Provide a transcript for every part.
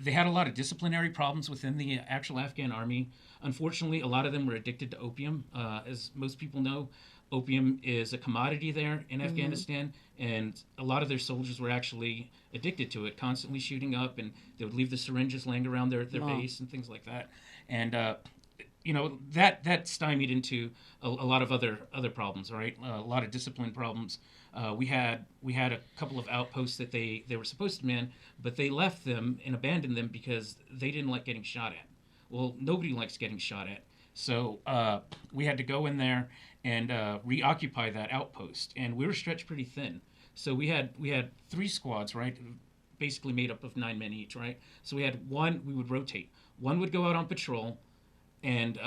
They had a lot of disciplinary problems within the actual Afghan army. Unfortunately, a lot of them were addicted to opium. As most people know, opium is a commodity there in Afghanistan, and a lot of their soldiers were actually addicted to it, constantly shooting up, and they would leave the syringes laying around their Wow. base and things like that. And that stymied into a lot of other problems. Right, a lot of discipline problems. We had a couple of outposts that they were supposed to man, but they left them and abandoned them because they didn't like getting shot at. Well, nobody likes getting shot at. So we had to go in there and reoccupy that outpost, and we were stretched pretty thin. So we had three squads, right? Basically made up of 9 men each, right? So we had one. We would rotate. One would go out on patrol, and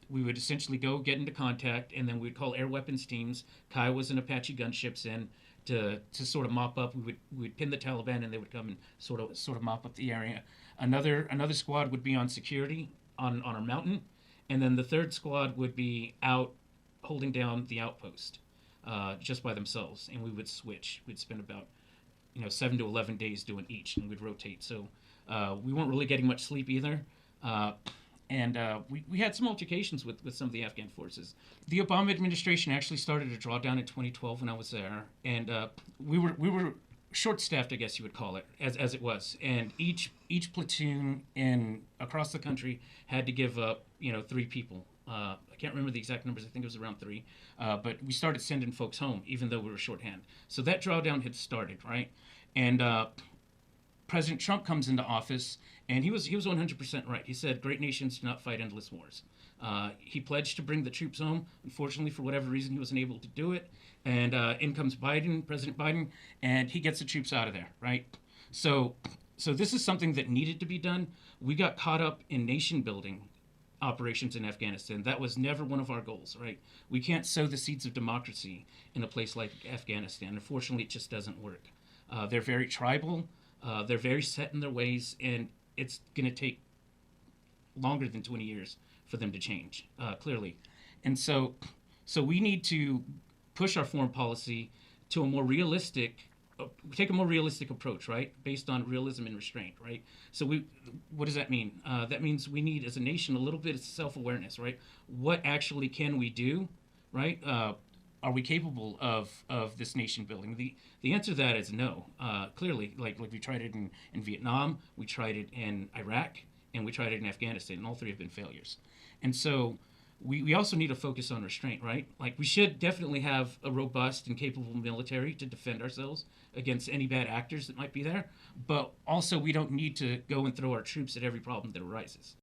we would essentially go get into contact, and then we'd call air weapons teams. Kiowas and Apache gunships in to sort of mop up. We would pin the Taliban, and they would come and sort of mop up the area. Another squad would be on security on our mountain, and then the third squad would be out holding down the outpost just by themselves, and we would switch. We'd spend about 7 to 11 days doing each, and we'd rotate. So we weren't really getting much sleep either. And we had some altercations with some of the Afghan forces. The Obama administration actually started a drawdown in 2012 when I was there, and we were short-staffed, I guess you would call it, as it was. And each platoon in across the country had to give up 3 people. I can't remember the exact numbers. I think it was around 3. But we started sending folks home, even though we were shorthand. So that drawdown had started, right? And President Trump comes into office, and he was 100% right. He said, "Great nations do not fight endless wars." He pledged to bring the troops home. Unfortunately, for whatever reason, he wasn't able to do it. And in comes President Biden, and he gets the troops out of there, right? So, so this is something that needed to be done. We got caught up in nation building operations in Afghanistan. That was never one of our goals, right? We can't sow the seeds of democracy in a place like Afghanistan. Unfortunately, it just doesn't work. They're very tribal. They're very set in their ways, and it's going to take longer than 20 years for them to change, clearly. And so we need to push our foreign policy to a more realistic, take a more realistic approach, right? Based on realism and restraint, right? So what does that mean? That means we need, as a nation, a little bit of self-awareness, right? What actually can we do, right? Are we capable of this nation building? The answer to that is no. Clearly, like we tried it in Vietnam, we tried it in Iraq, and we tried it in Afghanistan, and all 3 have been failures. And so we also need to focus on restraint, right? Like, we should definitely have a robust and capable military to defend ourselves against any bad actors that might be there. But also, we don't need to go and throw our troops at every problem that arises.